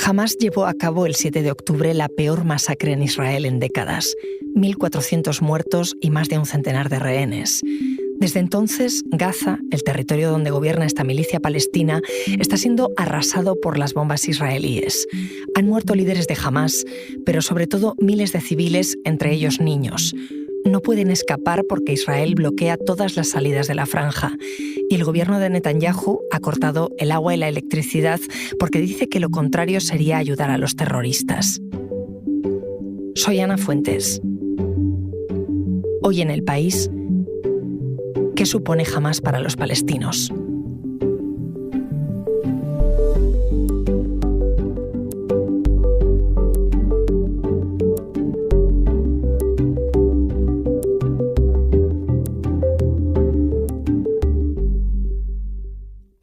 Hamás llevó a cabo el 7 de octubre la peor masacre en Israel en décadas. 1.400 muertos y más de un centenar de rehenes. Desde entonces, Gaza, el territorio donde gobierna esta milicia palestina, está siendo arrasado por las bombas israelíes. Han muerto líderes de Hamás, pero sobre todo miles de civiles, entre ellos niños. No pueden escapar porque Israel bloquea todas las salidas de la franja. Y el gobierno de Netanyahu ha cortado el agua y la electricidad porque dice que lo contrario sería ayudar a los terroristas. Soy Ana Fuentes. Hoy en El País, ¿qué supone Hamás para los palestinos?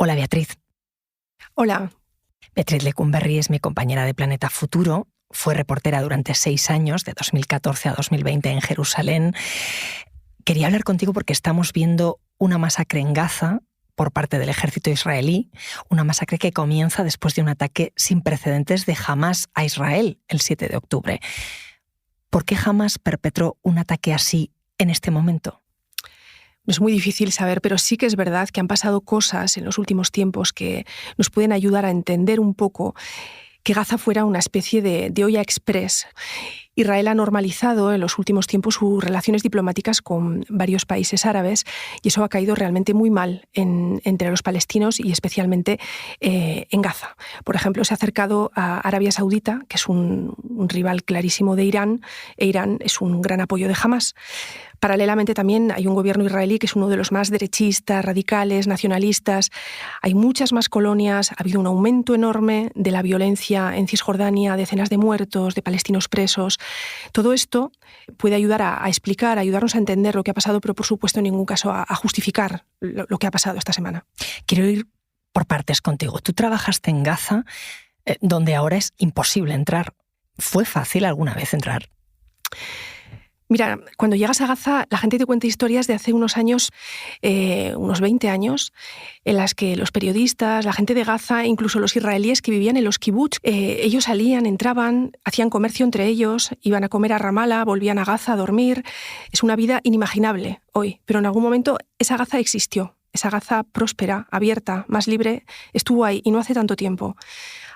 Hola, Beatriz. Hola. Beatriz Lecumberri es mi compañera de Planeta Futuro. Fue reportera durante 6 años, de 2014 a 2020, en Jerusalén. Quería hablar contigo porque estamos viendo una masacre en Gaza por parte del ejército israelí, una masacre que comienza después de un ataque sin precedentes de Hamás a Israel el 7 de octubre. ¿Por qué Hamás perpetró un ataque así en este momento? Es muy difícil saber, pero sí que es verdad que han pasado cosas en los últimos tiempos que nos pueden ayudar a entender un poco que Gaza fuera una especie de olla express. Israel ha normalizado en los últimos tiempos sus relaciones diplomáticas con varios países árabes y eso ha caído realmente muy mal entre los palestinos y especialmente en Gaza. Por ejemplo, se ha acercado a Arabia Saudita, que es un rival clarísimo de Irán, e Irán es un gran apoyo de Hamás. Paralelamente también hay un gobierno israelí que es uno de los más derechistas, radicales, nacionalistas. Hay muchas más colonias, ha habido un aumento enorme de la violencia en Cisjordania, decenas de muertos, de palestinos presos. Todo esto puede ayudar a explicar, a ayudarnos a entender lo que ha pasado, pero por supuesto en ningún caso a justificar lo que ha pasado esta semana. Quiero ir por partes contigo. Tú trabajaste en Gaza, donde ahora es imposible entrar. ¿Fue fácil alguna vez entrar? Mira, cuando llegas a Gaza, la gente te cuenta historias de hace unos años, unos 20 años, en las que los periodistas, la gente de Gaza, incluso los israelíes que vivían en los kibutz, ellos salían, entraban, hacían comercio entre ellos, iban a comer a Ramallah, volvían a Gaza a dormir. Es una vida inimaginable hoy, pero en algún momento esa Gaza existió. Esa Gaza próspera, abierta, más libre, estuvo ahí y no hace tanto tiempo.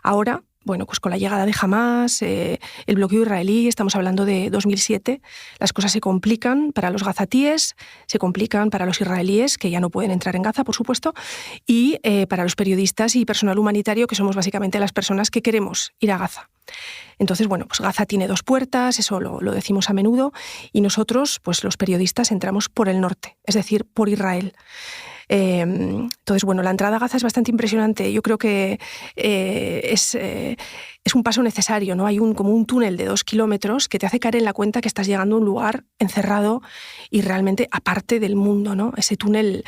Ahora, bueno, pues con la llegada de Hamás, el bloqueo israelí, estamos hablando de 2007, las cosas se complican para los gazatíes, se complican para los israelíes, que ya no pueden entrar en Gaza, por supuesto, y para los periodistas y personal humanitario, que somos básicamente las personas que queremos ir a Gaza. Entonces, bueno, pues Gaza tiene 2 puertas, eso lo decimos a menudo, y nosotros, pues los periodistas, entramos por el norte, es decir, por Israel. Entonces, bueno, la entrada a Gaza es bastante impresionante. Yo creo que es un paso necesario, ¿no? Hay como un túnel de 2 kilómetros que te hace caer en la cuenta que estás llegando a un lugar encerrado y realmente aparte del mundo, ¿no? Ese túnel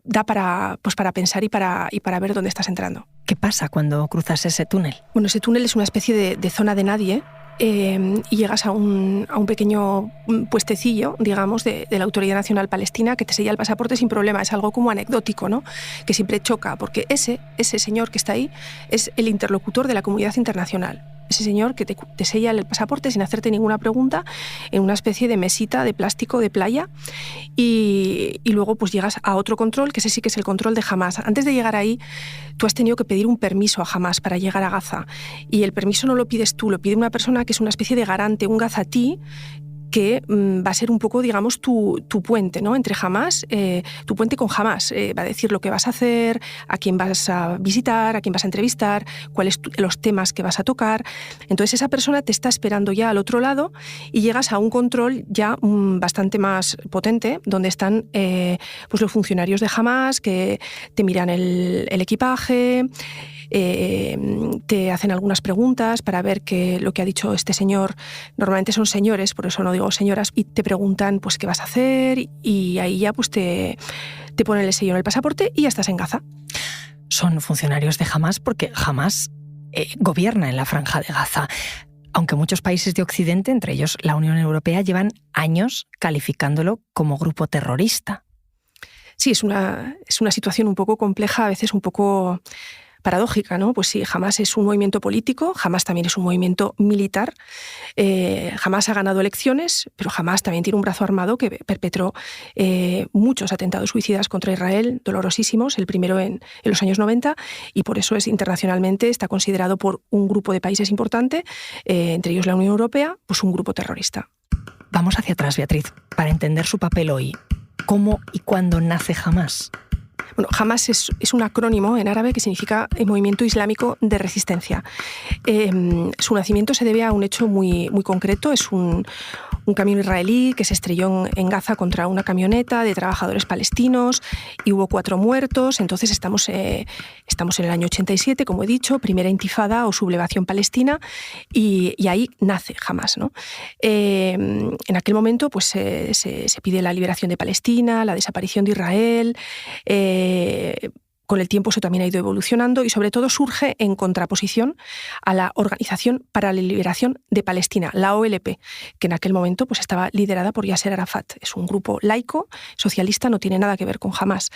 da para pensar y para ver dónde estás entrando. ¿Qué pasa cuando cruzas ese túnel? Bueno, ese túnel es una especie de zona de nadie. Y llegas a un pequeño puestecillo, digamos, de la Autoridad Nacional Palestina que te sella el pasaporte sin problema. Es algo como anecdótico, ¿no? Que siempre choca, porque ese señor que está ahí es el interlocutor de la comunidad internacional. Ese señor que te sella el pasaporte sin hacerte ninguna pregunta en una especie de mesita de plástico de playa y luego pues llegas a otro control, que ese sí que es el control de Hamás. Antes de llegar ahí, tú has tenido que pedir un permiso a Hamás para llegar a Gaza y el permiso no lo pides tú, lo pide una persona que es una especie de garante, un gazatí, que va a ser un poco, digamos, tu puente, ¿no? Entre Hamás, tu puente con Hamás. Va a decir lo que vas a hacer, a quién vas a visitar, a quién vas a entrevistar, cuáles los temas que vas a tocar. Entonces esa persona te está esperando ya al otro lado y llegas a un control ya bastante más potente, donde están pues los funcionarios de Hamás que te miran el equipaje, te hacen algunas preguntas para ver que lo que ha dicho este señor, normalmente son señores, por eso no digo señoras, y te preguntan pues qué vas a hacer y ahí ya pues te ponen el sello en el pasaporte y ya estás en Gaza. Son funcionarios de Hamás porque Hamás gobierna en la Franja de Gaza. Aunque muchos países de Occidente, entre ellos la Unión Europea, llevan años calificándolo como grupo terrorista. Sí, es una situación un poco compleja, a veces un poco paradójica, ¿no? Pues sí, Hamás es un movimiento político, Hamás también es un movimiento militar, Hamás ha ganado elecciones, pero Hamás también tiene un brazo armado que perpetró muchos atentados suicidas contra Israel, dolorosísimos, el primero en los años 90, y por eso internacionalmente está considerado por un grupo de países importante, entre ellos la Unión Europea, pues un grupo terrorista. Vamos hacia atrás, Beatriz, para entender su papel hoy. ¿Cómo y cuándo nace Hamás? Bueno, Hamás es un acrónimo en árabe que significa el Movimiento Islámico de Resistencia. Su nacimiento se debe a un hecho muy, muy concreto. Es un camión israelí que se estrelló en Gaza contra una camioneta de trabajadores palestinos y hubo 4 muertos. Entonces estamos en el año 87, como he dicho, primera intifada o sublevación palestina, y ahí nace Hamás, ¿no? En aquel momento pues, se pide la liberación de Palestina, la desaparición de Israel. Con el tiempo eso también ha ido evolucionando y sobre todo surge en contraposición a la Organización para la Liberación de Palestina, la OLP, que en aquel momento pues, estaba liderada por Yasser Arafat. Es un grupo laico, socialista, no tiene nada que ver con Hamás.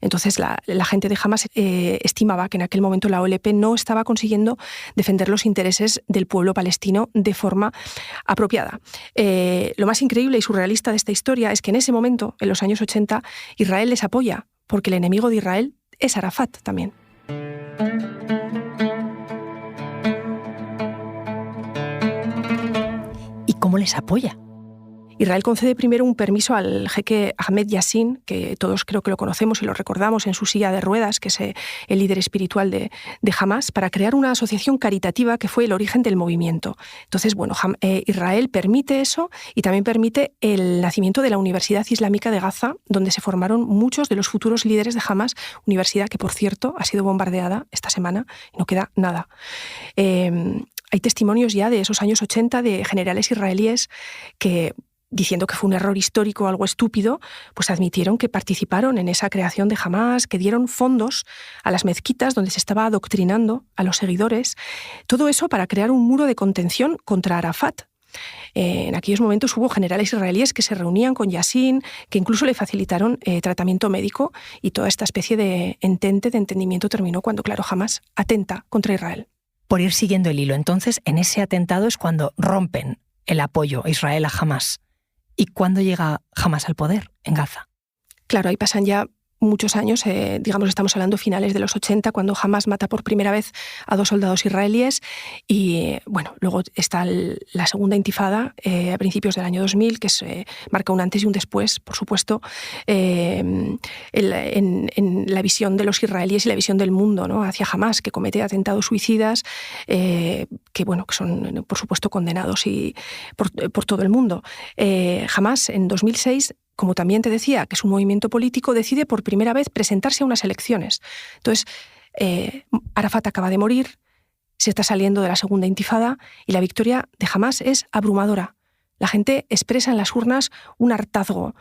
Entonces la gente de Hamás estimaba que en aquel momento la OLP no estaba consiguiendo defender los intereses del pueblo palestino de forma apropiada. Lo más increíble y surrealista de esta historia es que en ese momento, en los años 80, Israel les apoya, porque el enemigo de Israel es Arafat también. ¿Y cómo les apoya? Israel concede primero un permiso al jeque Ahmed Yassin, que todos creo que lo conocemos y lo recordamos en su silla de ruedas, que es el líder espiritual de Hamás, para crear una asociación caritativa que fue el origen del movimiento. Entonces, bueno, Israel permite eso y también permite el nacimiento de la Universidad Islámica de Gaza, donde se formaron muchos de los futuros líderes de Hamás, universidad que, por cierto, ha sido bombardeada esta semana y no queda nada. Hay testimonios ya de esos años 80 de generales israelíes que, diciendo que fue un error histórico o algo estúpido, pues admitieron que participaron en esa creación de Hamás, que dieron fondos a las mezquitas donde se estaba adoctrinando a los seguidores. Todo eso para crear un muro de contención contra Arafat. En aquellos momentos hubo generales israelíes que se reunían con Yassin, que incluso le facilitaron tratamiento médico, y toda esta especie de entente, de entendimiento terminó cuando, claro, Hamás atenta contra Israel. Por ir siguiendo el hilo, entonces, en ese atentado es cuando rompen el apoyo a Israel a Hamás. ¿Y cuándo llega Hamás al poder en Gaza? Claro, ahí pasan ya muchos años, digamos, estamos hablando finales de los 80, cuando Hamás mata por primera vez a 2 soldados israelíes, y bueno, luego está la segunda intifada a principios del año 2000, que marca un antes y un después, por supuesto, en la visión de los israelíes y la visión del mundo, ¿no?, hacia Hamás, que comete atentados suicidas, que bueno, que son por supuesto condenados por todo el mundo. Hamás en 2006, como también te decía, que es un movimiento político, decide por primera vez presentarse a unas elecciones. Entonces, Arafat acaba de morir, se está saliendo de la segunda intifada y la victoria de Hamás es abrumadora. La gente expresa en las urnas un hartazgo,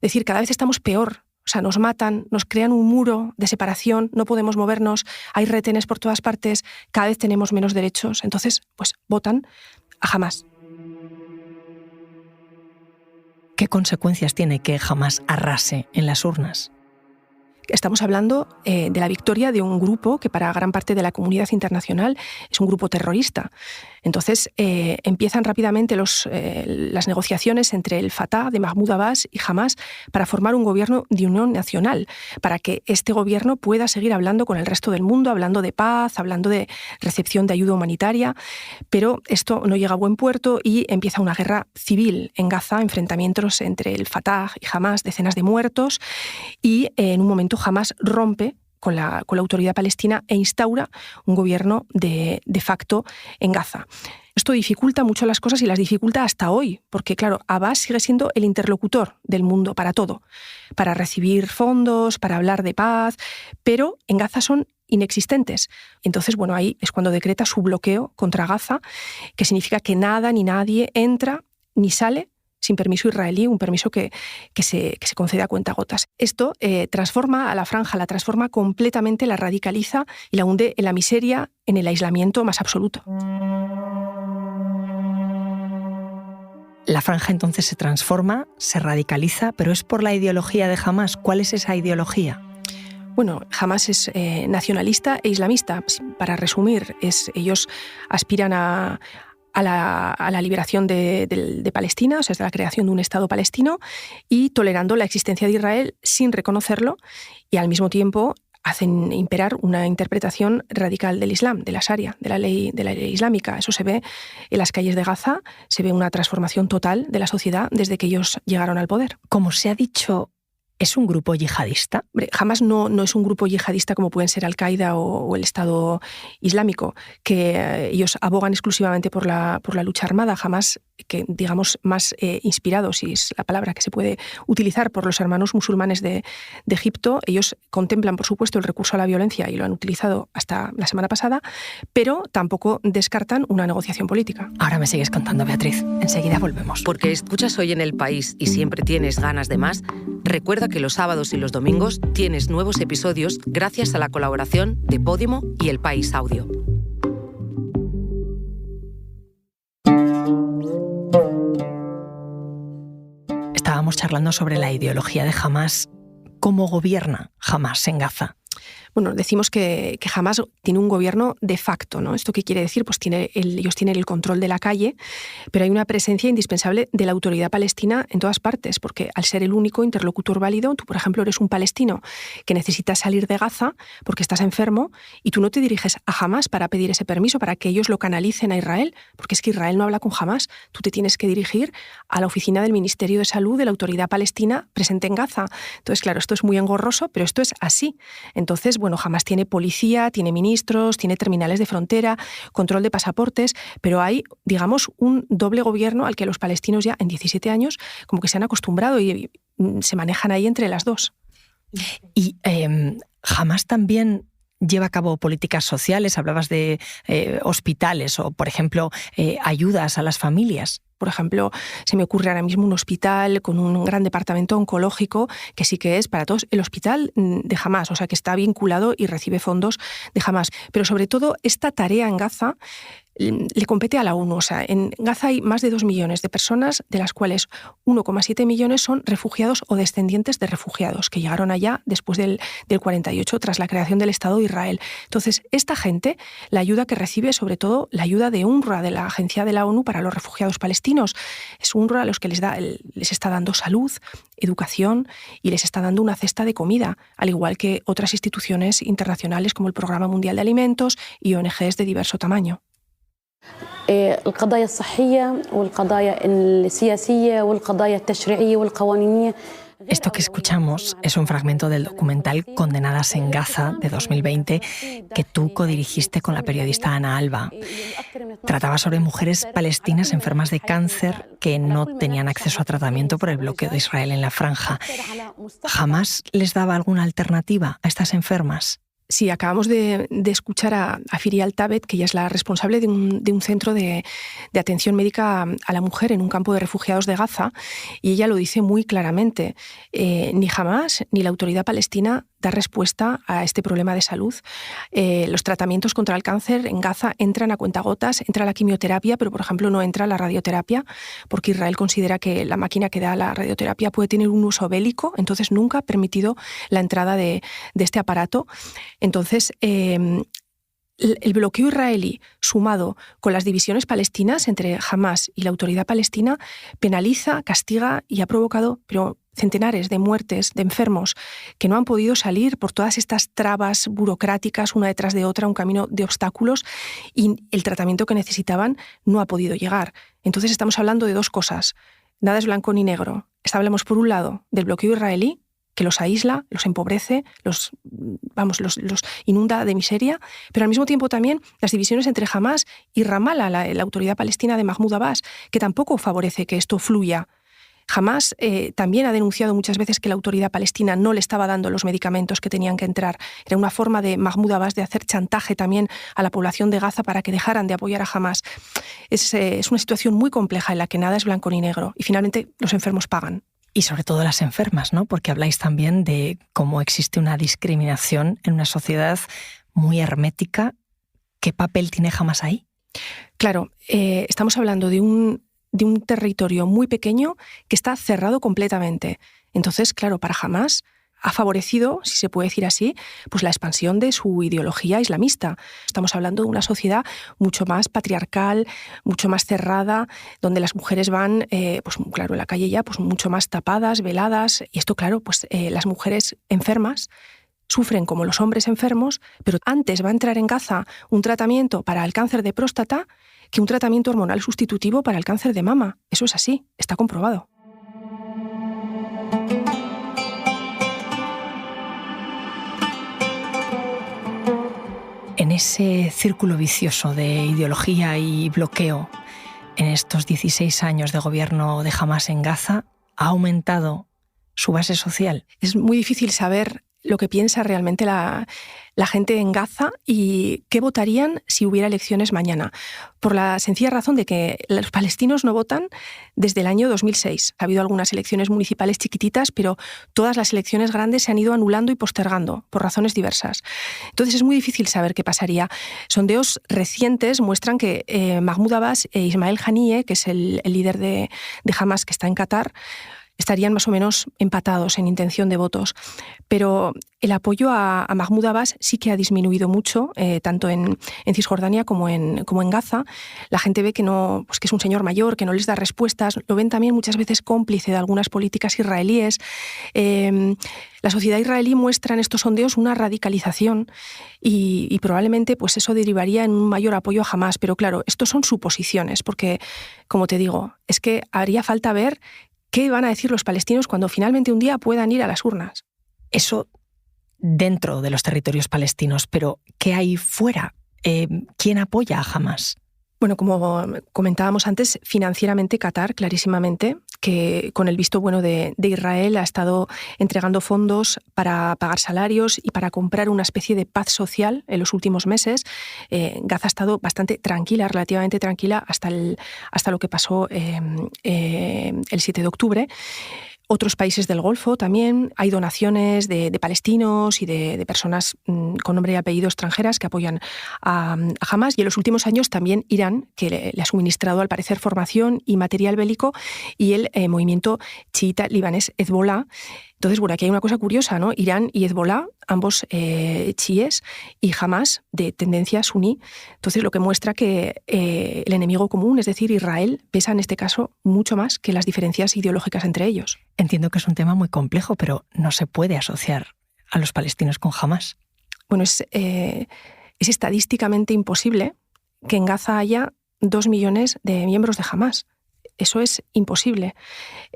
decir, cada vez estamos peor. O sea, nos matan, nos crean un muro de separación, no podemos movernos, hay retenes por todas partes, cada vez tenemos menos derechos. Entonces, pues votan a Hamás. ¿Qué consecuencias tiene que Hamás arrase en las urnas? Estamos hablando de la victoria de un grupo que para gran parte de la comunidad internacional es un grupo terrorista. Entonces empiezan rápidamente las negociaciones entre el Fatah de Mahmoud Abbas y Hamás para formar un gobierno de unión nacional, para que este gobierno pueda seguir hablando con el resto del mundo, hablando de paz, hablando de recepción de ayuda humanitaria. Pero esto no llega a buen puerto y empieza una guerra civil en Gaza, enfrentamientos entre el Fatah y Hamás, decenas de muertos, y en un momento Hamás rompe con la autoridad palestina e instaura un gobierno de facto en Gaza. Esto dificulta mucho las cosas y las dificulta hasta hoy, porque claro, Abbas sigue siendo el interlocutor del mundo para todo, para recibir fondos, para hablar de paz, pero en Gaza son inexistentes. Entonces, bueno, ahí es cuando decreta su bloqueo contra Gaza, que significa que nada ni nadie entra ni sale sin permiso israelí, un permiso que se concede a cuentagotas. Esto transforma a la franja, la transforma completamente, la radicaliza y la hunde en la miseria, en el aislamiento más absoluto. La franja entonces se transforma, se radicaliza, pero es por la ideología de Hamás. ¿Cuál es esa ideología? Bueno, Hamás es nacionalista e islamista. Para resumir, ellos aspiran a la liberación de Palestina, o sea, de la creación de un Estado palestino, y tolerando la existencia de Israel sin reconocerlo, y al mismo tiempo hacen imperar una interpretación radical del Islam, de la Sharia, de la ley islámica. Eso se ve en las calles de Gaza, se ve una transformación total de la sociedad desde que ellos llegaron al poder. Como se ha dicho, ¿es un grupo yihadista? Jamás no es un grupo yihadista como pueden ser Al-Qaeda o el Estado Islámico, que ellos abogan exclusivamente por la lucha armada. Jamás, que digamos más inspirado, si es la palabra que se puede utilizar, por los hermanos musulmanes de Egipto. Ellos contemplan, por supuesto, el recurso a la violencia y lo han utilizado hasta la semana pasada, pero tampoco descartan una negociación política. Ahora me sigues contando, Beatriz. Enseguida volvemos. Porque escuchas Hoy en el País y siempre tienes ganas de más, recuerda que los sábados y los domingos tienes nuevos episodios gracias a la colaboración de Podimo y El País Audio. Estábamos charlando sobre la ideología de Hamás. ¿Cómo gobierna Hamás en Gaza? Bueno, decimos que Hamás tiene un gobierno de facto, ¿no? ¿Esto qué quiere decir? Pues ellos tienen el control de la calle, pero hay una presencia indispensable de la autoridad palestina en todas partes, porque al ser el único interlocutor válido, tú, por ejemplo, eres un palestino que necesitas salir de Gaza porque estás enfermo y tú no te diriges a Hamás para pedir ese permiso, para que ellos lo canalicen a Israel, porque es que Israel no habla con Hamás. Tú te tienes que dirigir a la oficina del Ministerio de Salud de la autoridad palestina presente en Gaza. Entonces, claro, esto es muy engorroso, pero esto es así. Entonces, bueno, Hamás tiene policía, tiene ministros, tiene terminales de frontera, control de pasaportes, pero hay, digamos, un doble gobierno al que los palestinos ya en 17 años como que se han acostumbrado y se manejan ahí entre las dos. Y Hamás también lleva a cabo políticas sociales, hablabas de hospitales o, por ejemplo, ayudas a las familias. Por ejemplo, se me ocurre ahora mismo un hospital con un gran departamento oncológico que sí que es para todos el hospital de Hamás, o sea que está vinculado y recibe fondos de Hamás. Pero sobre todo esta tarea en Gaza le compete a la ONU. O sea, en Gaza hay más de 2 millones de personas, de las cuales 1,7 millones son refugiados o descendientes de refugiados que llegaron allá después del 48, tras la creación del Estado de Israel. Entonces, esta gente, la ayuda que recibe, sobre todo la ayuda de UNRWA, de la Agencia de la ONU para los Refugiados Palestinos, es UNRWA a los que les está dando salud, educación y les está dando una cesta de comida, al igual que otras instituciones internacionales como el Programa Mundial de Alimentos y ONGs de diverso tamaño. القضايا الصحية والقضايا السياسية والقضايا التشريعية والقوانينية. Esto que escuchamos es un fragmento del documental Condenadas en Gaza de 2020 que tú codirigiste con la periodista Ana Alba. Trataba sobre mujeres palestinas enfermas de cáncer que no tenían acceso a tratamiento por el bloqueo de Israel en la franja. ¿Jamás les daba alguna alternativa a estas enfermas? Sí, acabamos de escuchar a Firial Tabet, que ella es la responsable de un centro de atención médica a la mujer en un campo de refugiados de Gaza, y ella lo dice muy claramente. Ni Hamás ni la autoridad palestina da respuesta a este problema de salud. Los tratamientos contra el cáncer en Gaza entran a cuentagotas, entra la quimioterapia, pero por ejemplo no entra la radioterapia, porque Israel considera que la máquina que da la radioterapia puede tener un uso bélico, entonces nunca ha permitido la entrada de este aparato. Entonces, el bloqueo israelí, sumado con las divisiones palestinas entre Hamás y la autoridad palestina, penaliza, castiga y ha provocado centenares de muertes, de enfermos que no han podido salir por todas estas trabas burocráticas, una detrás de otra, un camino de obstáculos, y el tratamiento que necesitaban no ha podido llegar. Entonces estamos hablando de dos cosas. Nada es blanco ni negro. Hablamos, por un lado, del bloqueo israelí, que los aísla, los empobrece, los inunda de miseria, pero al mismo tiempo también las divisiones entre Hamás y Ramallah, la autoridad palestina de Mahmoud Abbas, que tampoco favorece que esto fluya. Hamás también ha denunciado muchas veces que la autoridad palestina no le estaba dando los medicamentos que tenían que entrar. Era una forma de Mahmoud Abbas de hacer chantaje también a la población de Gaza para que dejaran de apoyar a Hamás. Es una situación muy compleja en la que nada es blanco ni negro y finalmente los enfermos pagan. Y sobre todo las enfermas, ¿no? Porque habláis también de cómo existe una discriminación en una sociedad muy hermética. ¿Qué papel tiene Hamás ahí? Claro, estamos hablando de un territorio muy pequeño que está cerrado completamente. Entonces, claro, para Hamás ha favorecido, si se puede decir así, pues la expansión de su ideología islamista. Estamos hablando de una sociedad mucho más patriarcal, mucho más cerrada, donde las mujeres van, pues claro, en la calle ya, pues mucho más tapadas, veladas. Y esto, claro, pues las mujeres enfermas sufren como los hombres enfermos, pero antes va a entrar en Gaza un tratamiento para el cáncer de próstata que un tratamiento hormonal sustitutivo para el cáncer de mama. Eso es así, está comprobado. En ese círculo vicioso de ideología y bloqueo, en estos 16 años de gobierno de Hamás en Gaza, ¿ha aumentado su base social? Es muy difícil saber lo que piensa realmente la gente en Gaza y qué votarían si hubiera elecciones mañana, por la sencilla razón de que los palestinos no votan desde el año 2006. Ha habido algunas elecciones municipales chiquititas, pero todas las elecciones grandes se han ido anulando y postergando por razones diversas. Entonces es muy difícil saber qué pasaría. Sondeos recientes muestran que Mahmoud Abbas e Ismael Haniyeh, que es el líder de Hamás que está en Qatar, estarían más o menos empatados en intención de votos. Pero el apoyo a Mahmoud Abbas sí que ha disminuido mucho, tanto en Cisjordania como en Gaza. La gente ve que que es un señor mayor, que no les da respuestas. Lo ven también muchas veces cómplice de algunas políticas israelíes. La sociedad israelí muestra en estos sondeos una radicalización y probablemente pues eso derivaría en un mayor apoyo a Hamás. Pero claro, estos son suposiciones, porque, como te digo, es que haría falta ver ¿qué van a decir los palestinos cuando finalmente un día puedan ir a las urnas? Eso dentro de los territorios palestinos, pero ¿qué hay fuera? ¿Quién apoya a Hamás? Bueno, como comentábamos antes, financieramente Qatar, clarísimamente, que con el visto bueno de Israel ha estado entregando fondos para pagar salarios y para comprar una especie de paz social en los últimos meses. Gaza ha estado bastante tranquila, relativamente tranquila, hasta lo que pasó el 7 de octubre. Otros países del Golfo también hay donaciones de palestinos y de personas con nombre y apellido extranjeras que apoyan a Hamás. Y en los últimos años también Irán, que le ha suministrado al parecer formación y material bélico, y el movimiento chiita libanés Hezbollah. Entonces, bueno, aquí hay una cosa curiosa, ¿no? Irán y Hezbollah, ambos chiíes, y Hamás de tendencia suní. Entonces, lo que muestra que el enemigo común, es decir, Israel, pesa en este caso mucho más que las diferencias ideológicas entre ellos. Entiendo que es un tema muy complejo, pero no se puede asociar a los palestinos con Hamás. Bueno, es estadísticamente imposible que en Gaza haya 2 millones de miembros de Hamás. Eso es imposible.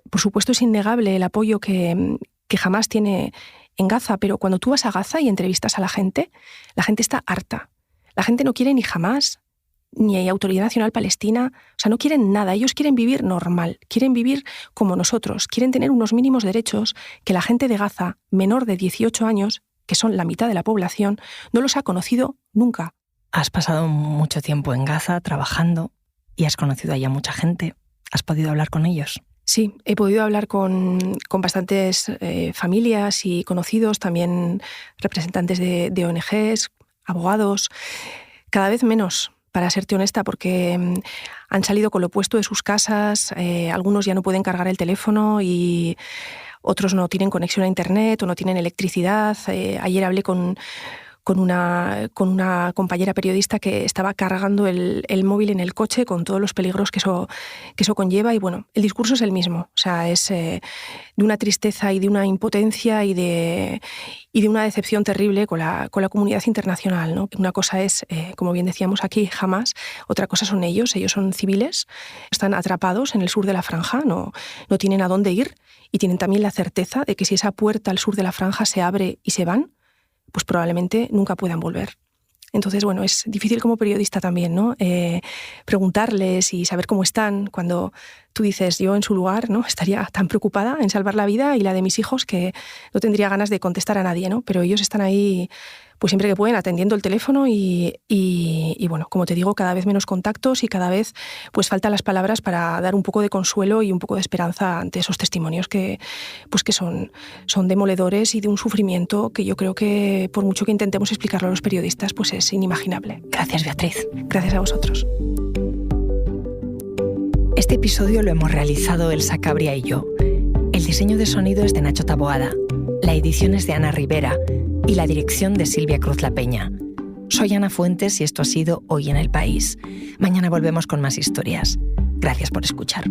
Por supuesto, es innegable el apoyo que Hamás tiene en Gaza, pero cuando tú vas a Gaza y entrevistas a la gente está harta. La gente no quiere ni Hamás, ni Autoridad Nacional Palestina. O sea, no quieren nada. Ellos quieren vivir normal, quieren vivir como nosotros, quieren tener unos mínimos derechos que la gente de Gaza, menor de 18 años, que son la mitad de la población, no los ha conocido nunca. Has pasado mucho tiempo en Gaza trabajando y has conocido allá mucha gente. ¿Has podido hablar con ellos? Sí, he podido hablar con bastantes familias y conocidos, también representantes de ONGs, abogados, cada vez menos, para serte honesta, porque han salido con lo opuesto de sus casas, algunos ya no pueden cargar el teléfono y otros no tienen conexión a internet o no tienen electricidad. Ayer hablé con una compañera periodista que estaba cargando el móvil en el coche con todos los peligros que eso conlleva. Y bueno, el discurso es el mismo. O sea, es de una tristeza y de una impotencia y de una decepción terrible con la comunidad internacional, ¿no? Una cosa es, como bien decíamos aquí, Hamás. Otra cosa son ellos. Ellos son civiles, están atrapados en el sur de la franja, no tienen a dónde ir y tienen también la certeza de que si esa puerta al sur de la franja se abre y se van, pues probablemente nunca puedan volver. Entonces, bueno, es difícil como periodista también, ¿no? Preguntarles y saber cómo están cuando tú dices, yo en su lugar, ¿no? Estaría tan preocupada en salvar la vida y la de mis hijos que no tendría ganas de contestar a nadie, ¿no? Pero ellos están ahí, pues siempre que pueden, atendiendo el teléfono y bueno, como te digo, cada vez menos contactos y cada vez pues faltan las palabras para dar un poco de consuelo y un poco de esperanza ante esos testimonios que son demoledores y de un sufrimiento que yo creo que por mucho que intentemos explicarlo a los periodistas, pues es inimaginable. Gracias, Beatriz. Gracias a vosotros. Este episodio lo hemos realizado Elsa Cabria y yo. El diseño de sonido es de Nacho Taboada. La edición es de Ana Rivera y la dirección de Silvia Cruz La Peña. Soy Ana Fuentes y esto ha sido Hoy en el País. Mañana volvemos con más historias. Gracias por escuchar.